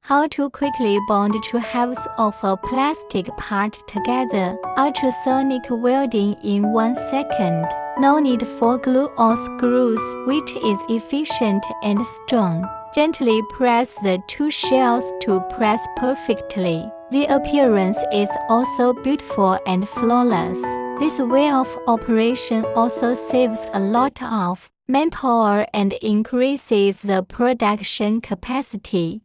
How to quickly bond two halves of a plastic part together. Ultrasonic welding in 1 second. No need for glue or screws, which is efficient and strong. Gently press the two shells to press perfectly. The appearance is also beautiful and flawless. This way of operation also saves a lot of manpower and increases the production capacity.